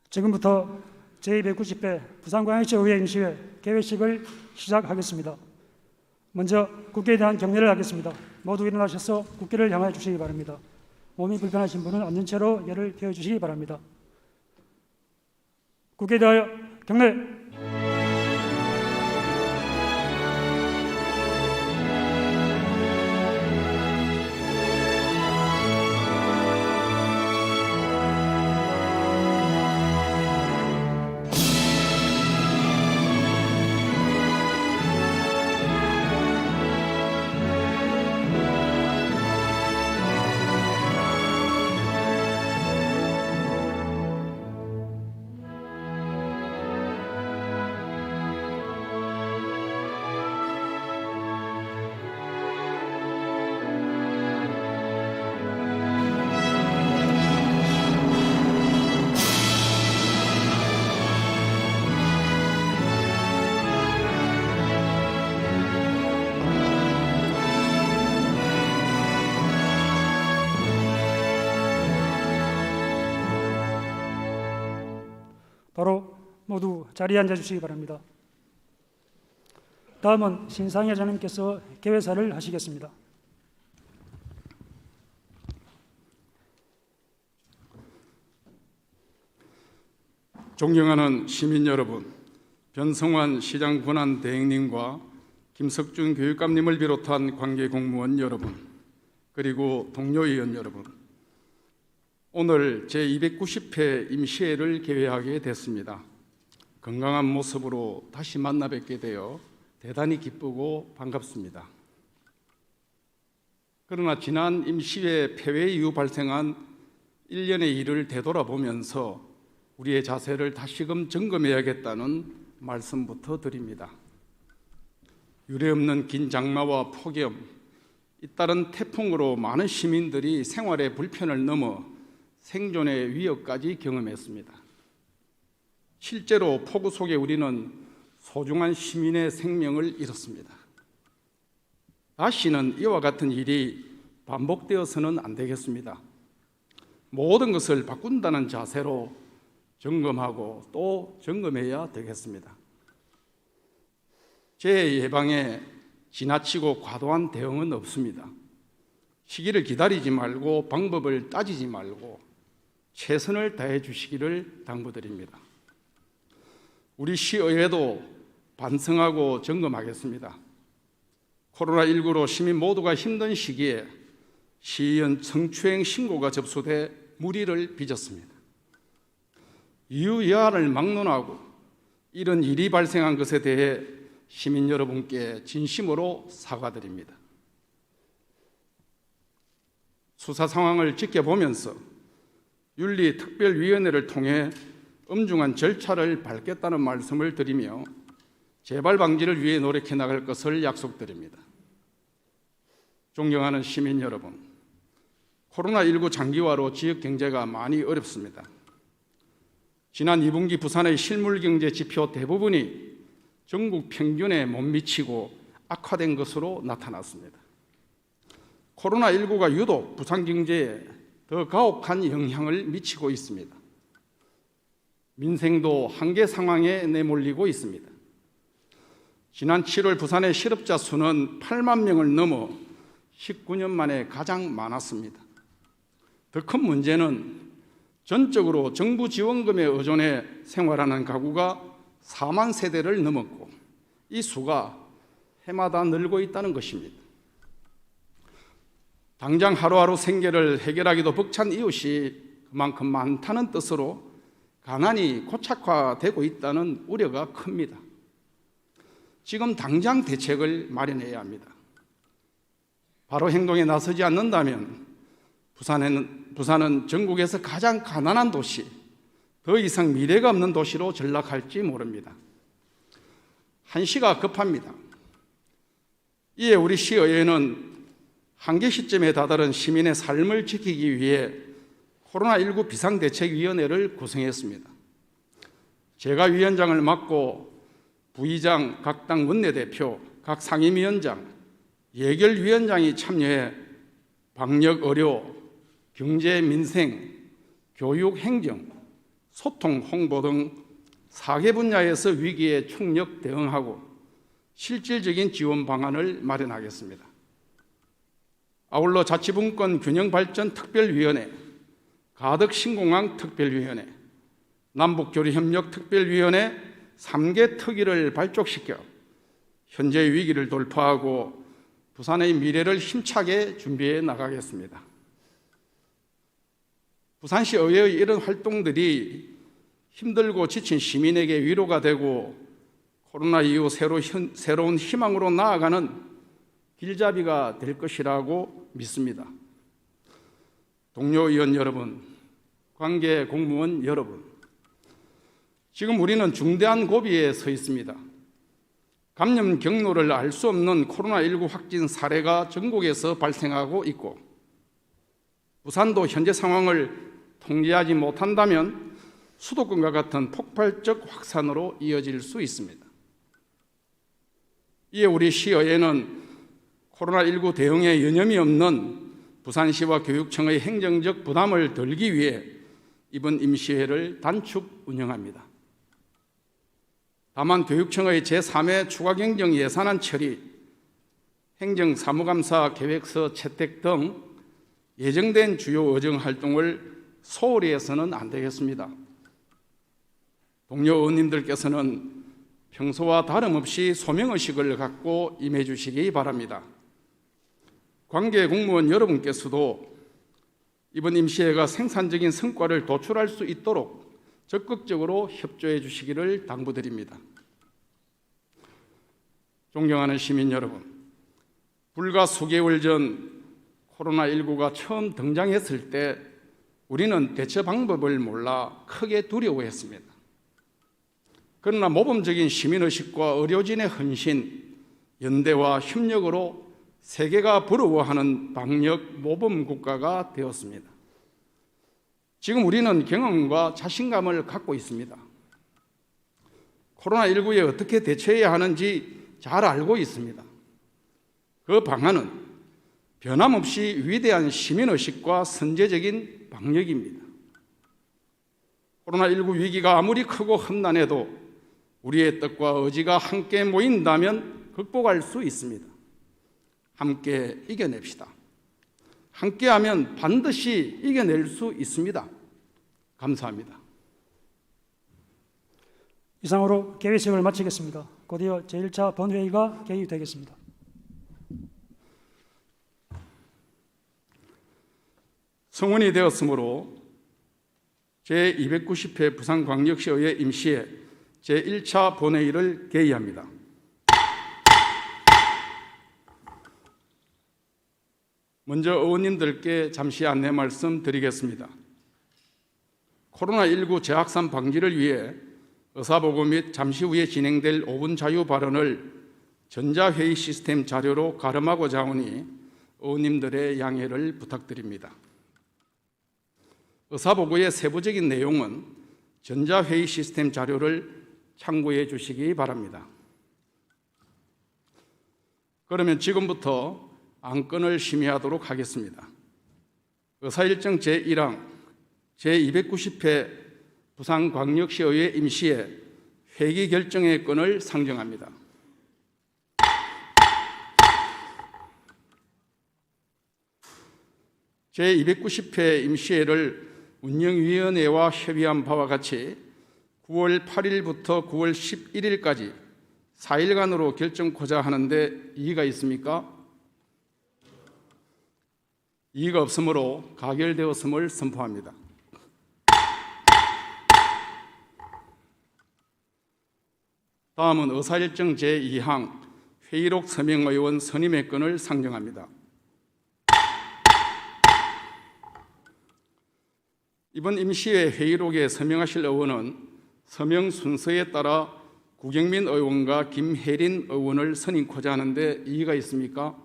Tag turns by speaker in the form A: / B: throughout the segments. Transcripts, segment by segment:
A: 지금부터 제290회 부산광역시의회 임시회 개회식을 시작하겠습니다. 먼저 국회에 대한 경례를 하겠습니다. 모두 일어나셔서 국회를 향해 주시기 바랍니다. 몸이 불편하신 분은 앉은 채로 예를 태워 주시기 바랍니다. 국회에 대하여 경례. 바로 모두 자리에 앉아주시기 바랍니다. 다음은 신상희 회장님께서 개회사를 하시겠습니다.
B: 존경하는 시민 여러분, 변성환 시장 권한 대행님과 김석준 교육감님을 비롯한 관계 공무원 여러분, 그리고 동료 의원 여러분, 오늘 제290회 임시회를 개회하게 됐습니다. 건강한 모습으로 다시 만나 뵙게 되어 대단히 기쁘고 반갑습니다. 그러나 지난 임시회 폐회 이후 발생한 일련의 일을 되돌아보면서 우리의 자세를 다시금 점검해야겠다는 말씀부터 드립니다. 유례없는 긴 장마와 폭염, 잇따른 태풍으로 많은 시민들이 생활의 불편을 넘어 생존의 위협까지 경험했습니다. 실제로 폭우 속에 우리는 소중한 시민의 생명을 잃었습니다. 다시는 이와 같은 일이 반복되어서는 안 되겠습니다. 모든 것을 바꾼다는 자세로 점검하고 또 점검해야 되겠습니다. 재해 예방에 지나치고 과도한 대응은 없습니다. 시기를 기다리지 말고 방법을 따지지 말고 최선을 다해 주시기를 당부드립니다. 우리 시의회도 반성하고 점검하겠습니다. 코로나19로 시민 모두가 힘든 시기에 시의원 성추행 신고가 접수돼 물의를 빚었습니다. 이유여하를 막론하고 이런 일이 발생한 것에 대해 시민 여러분께 진심으로 사과드립니다. 수사 상황을 지켜보면서 윤리특별위원회를 통해 엄중한 절차를 밟겠다는 말씀을 드리며 재발 방지를 위해 노력해 나갈 것을 약속드립니다. 존경하는 시민 여러분, 코로나19 장기화로 지역 경제가 많이 어렵습니다. 지난 2분기 부산의 실물 경제 지표 대부분이 전국 평균에 못 미치고 악화된 것으로 나타났습니다. 코로나19가 유독 부산 경제에 더 가혹한 영향을 미치고 있습니다. 민생도 한계 상황에 내몰리고 있습니다. 지난 7월 부산의 실업자 수는 8만 명을 넘어 19년 만에 가장 많았습니다. 더 큰 문제는 전적으로 정부 지원금에 의존해 생활하는 가구가 4만 세대를 넘었고 이 수가 해마다 늘고 있다는 것입니다. 당장 하루하루 생계를 해결하기도 벅찬 이웃이 그만큼 많다는 뜻으로 가난이 고착화되고 있다는 우려가 큽니다. 지금 당장 대책을 마련해야 합니다. 바로 행동에 나서지 않는다면 부산은 전국에서 가장 가난한 도시, 더 이상 미래가 없는 도시로 전락할지 모릅니다. 한시가 급합니다. 이에 우리 시의회는 한계 시점에 다다른 시민의 삶을 지키기 위해 코로나19 비상대책위원회를 구성했습니다. 제가 위원장을 맡고 부의장, 각 당 원내대표, 각 상임위원장, 예결위원장이 참여해 방역, 의료, 경제, 민생, 교육, 행정, 소통, 홍보 등 4개 분야에서 위기에 총력 대응하고 실질적인 지원 방안을 마련하겠습니다. 아울러 자치분권 균형발전 특별위원회, 가덕신공항 특별위원회, 남북교류협력 특별위원회 3개 특위를 발족시켜 현재의 위기를 돌파하고 부산의 미래를 힘차게 준비해 나가겠습니다. 부산시 의회의 이런 활동들이 힘들고 지친 시민에게 위로가 되고 코로나 이후 새로운 희망으로 나아가는 길잡이가 될 것이라고 믿습니다. 동료 의원 여러분, 관계 공무원 여러분, 지금 우리는 중대한 고비에 서 있습니다. 감염 경로를 알 수 없는 코로나19 확진 사례가 전국에서 발생하고 있고 부산도 현재 상황을 통제하지 못한다면 수도권과 같은 폭발적 확산으로 이어질 수 있습니다. 이에 우리 시의회는 코로나19 대응에 여념이 없는 부산시와 교육청의 행정적 부담을 덜기 위해 이번 임시회를 단축 운영합니다. 다만 교육청의 제3회 추가경정 예산안 처리, 행정사무감사 계획서 채택 등 예정된 주요 의정 활동을 소홀히 해서는 안 되겠습니다. 동료 의원님들께서는 평소와 다름없이 소명의식을 갖고 임해 주시기 바랍니다. 관계 공무원 여러분께서도 이번 임시회가 생산적인 성과를 도출할 수 있도록 적극적으로 협조해 주시기를 당부드립니다. 존경하는 시민 여러분, 불과 수개월 전 코로나19가 처음 등장했을 때 우리는 대처 방법을 몰라 크게 두려워했습니다. 그러나 모범적인 시민의식과 의료진의 헌신, 연대와 협력으로 세계가 부러워하는 방역 모범 국가가 되었습니다. 지금 우리는 경험과 자신감을 갖고 있습니다. 코로나19에 어떻게 대처해야 하는지 잘 알고 있습니다. 그 방안은 변함없이 위대한 시민의식과 선제적인 방역입니다. 코로나19 위기가 아무리 크고 험난해도 우리의 뜻과 의지가 함께 모인다면 극복할 수 있습니다. 함께 이겨냅시다. 함께하면 반드시 이겨낼 수 있습니다. 감사합니다.
A: 이상으로 개회식을 마치겠습니다. 곧이어 제1차 본회의가 개의되겠습니다.
B: 성원이 되었으므로 제290회 부산광역시의회 임시회 제1차 본회의를 개의합니다. 먼저 의원님들께 잠시 안내 말씀 드리겠습니다. 코로나19 재확산 방지를 위해 의사보고 및 잠시 후에 진행될 5분 자유 발언을 전자회의 시스템 자료로 가름하고자 하오니 의원님들의 양해를 부탁드립니다. 의사보고의 세부적인 내용은 전자회의 시스템 자료를 참고해 주시기 바랍니다. 그러면 지금부터 안건을 심의하도록 하겠습니다. 의사일정 제1항 제290회 부산광역시의회 임시회 회기 결정의 건을 상정합니다. 제290회 임시회를 운영위원회와 협의한 바와 같이 9월 8일부터 9월 11일까지 4일간으로 결정코자 하는데 이의가 있습니까? 이의가 없으므로 가결되었음을 선포합니다. 다음은 의사일정 제2항 회의록 서명의원 선임의 건을 상정합니다. 이번 임시회 회의록에 서명하실 의원은 서명 순서에 따라 구경민 의원과 김혜린 의원을 선임코자 하는데 이의가 있습니까?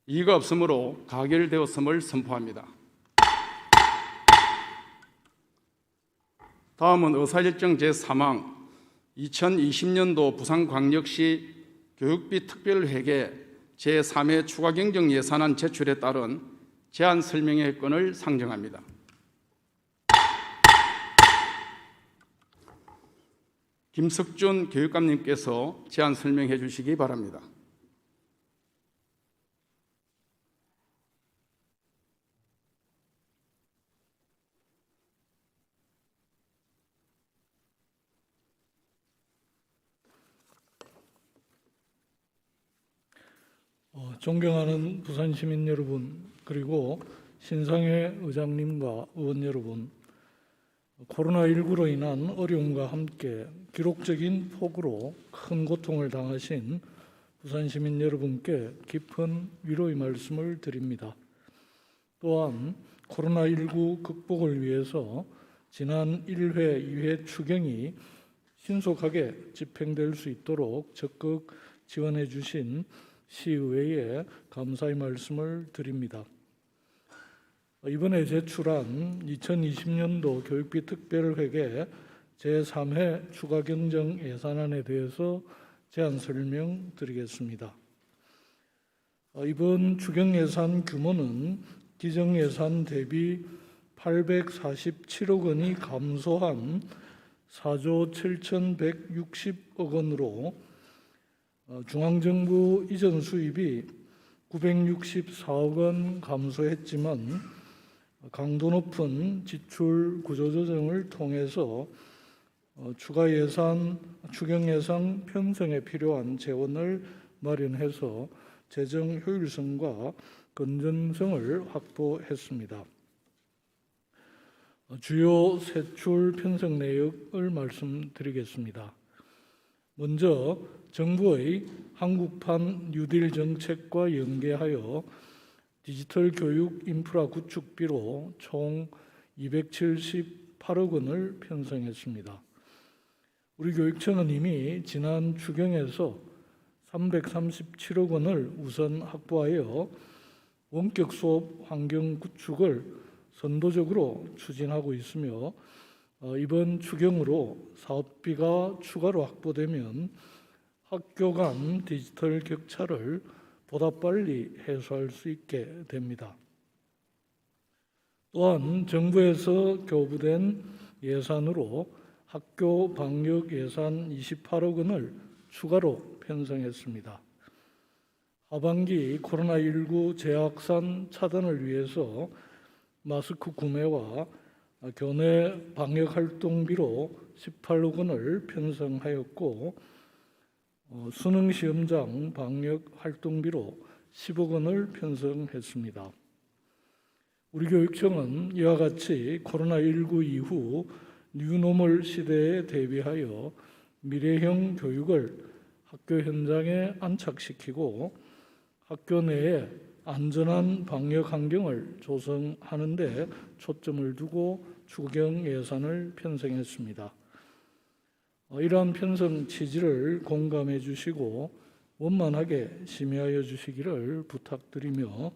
B: 이의가 없으므로 가결되었음을 선포합니다. 다음은 의사일정 제3항 2020년도 부산광역시 교육비 특별회계 제3회 추가경정 예산안 제출에 따른 제안 설명의 건을 상정합니다. 김석준 교육감님께서 제안 설명해 주시기 바랍니다.
C: 존경하는 부산 시민 여러분, 그리고 신상회 의장님과 의원 여러분, 코로나19로 인한 어려움과 함께 기록적인 폭우로 큰 고통을 당하신 부산 시민 여러분께 깊은 위로의 말씀을 드립니다. 또한 코로나19 극복을 위해서 지난 1회, 2회 추경이 신속하게 집행될 수 있도록 적극 지원해 주신 시의회에 감사의 말씀을 드립니다. 이번에 제출한 2020년도 교육비 특별회계 제3회 추가 경정 예산안에 대해서 제안 설명드리겠습니다. 이번 추경 예산 규모는 기정 예산 대비 847억 원이 감소한 4조 7,160억 원으로 중앙정부 이전 수입이 964억 원 감소했지만 강도 높은 지출 구조조정을 통해서 추가 예산, 추경 예산 편성에 필요한 재원을 마련해서 재정 효율성과 건전성을 확보했습니다. 주요 세출 편성 내역을 말씀드리겠습니다. 먼저 정부의 한국판 뉴딜 정책과 연계하여 디지털 교육 인프라 구축비로 총 278억 원을 편성했습니다. 우리 교육청은 이미 지난 추경에서 337억 원을 우선 확보하여 원격 수업 환경 구축을 선도적으로 추진하고 있으며 이번 추경으로 사업비가 추가로 확보되면 학교 간 디지털 격차를 보다 빨리 해소할 수 있게 됩니다. 또한 정부에서 교부된 예산으로 학교 방역 예산 28억 원을 추가로 편성했습니다. 하반기 코로나19 재확산 차단을 위해서 마스크 구매와 교내 방역 활동비로 18억 원을 편성하였고 수능 시험장 방역 활동비로 10억 원을 편성했습니다. 우리 교육청은 이와 같이 코로나19 이후 뉴노멀 시대에 대비하여 미래형 교육을 학교 현장에 안착시키고 학교 내에 안전한 방역 환경을 조성하는 데 초점을 두고 추경 예산을 편성했습니다. 이러한 편성 취지를 공감해 주시고 원만하게 심의하여 주시기를 부탁드리며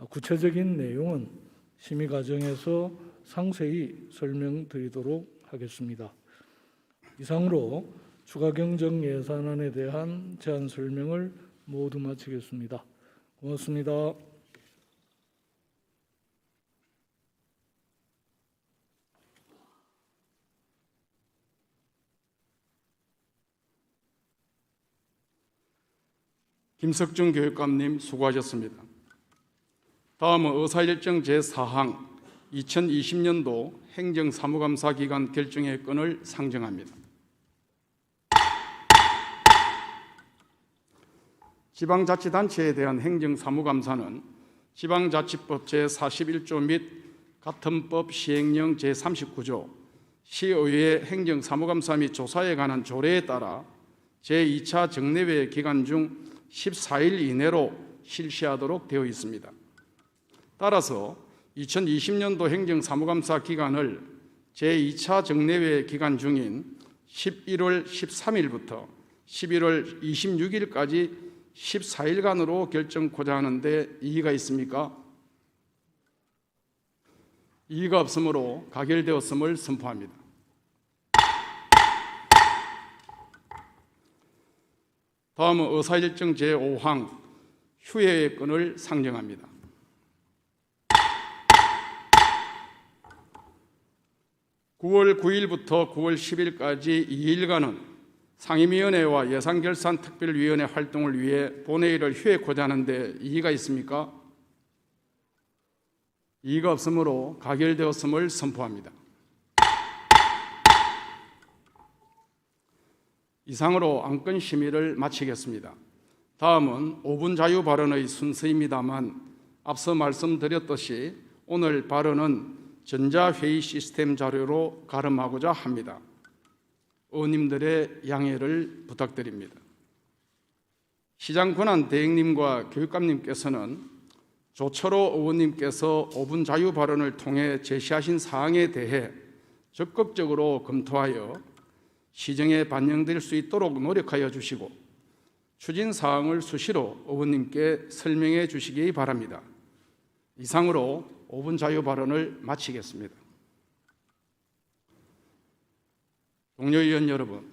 C: 구체적인 내용은 심의 과정에서 상세히 설명드리도록 하겠습니다. 이상으로 추가 경정 예산안에 대한 제안 설명을 모두 마치겠습니다. 고맙습니다.
B: 김석준 교육감님 수고하셨습니다. 다음은 의사일정 제4항 2020년도 행정사무감사 기간 결정의 건을 상정합니다. 지방자치단체에 대한 행정사무감사는 지방자치법 제41조 및 같은 법 시행령 제39조, 시의회 행정사무감사 및 조사에 관한 조례에 따라 제2차 정례회 기간 중 14일 이내로 실시하도록 되어 있습니다. 따라서 2020년도 행정사무감사 기간을 제2차 정례회 기간 중인 11월 13일부터 11월 26일까지 14일간으로 결정코자 하는데 이의가 있습니까? 이의가 없으므로 가결되었음을 선포합니다. 다음은 의사일정 제5항 휴회의 건을 상정합니다. (9월 9일부터 9월 10일까지 2일간은 상임위원회와 예산결산특별위원회 활동을 위해 본회의를 휴회코자 하는데 이의가 있습니까? 이의가 없으므로 가결되었음을 선포합니다. 이상으로 안건 심의를 마치겠습니다. 다음은 5분 자유 발언의 순서입니다만 앞서 말씀드렸듯이 오늘 발언은 전자회의 시스템 자료로 가름하고자 합니다. 의원님들의 양해를 부탁드립니다. 시장 권한 대행님과 교육감님께서는 조철호 의원님께서 5분 자유 발언을 통해 제시하신 사항에 대해 적극적으로 검토하여 시정에 반영될 수 있도록 노력하여 주시고 추진 사항을 수시로 의원님께 설명해 주시기 바랍니다. 이상으로 5분 자유 발언을 마치겠습니다. 동료 의원 여러분,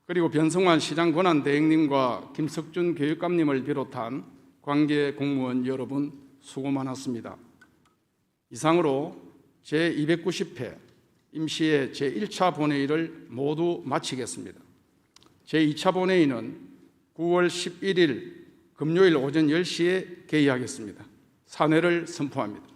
B: 그리고 변성환 시장 권한 대행님과 김석준 교육감님을 비롯한 관계 공무원 여러분 수고 많았습니다. 이상으로 제290회 임시의 제1차 본회의를 모두 마치겠습니다. 제2차 본회의는 9월 11일 금요일 오전 10시에 개의하겠습니다. 사내를 선포합니다.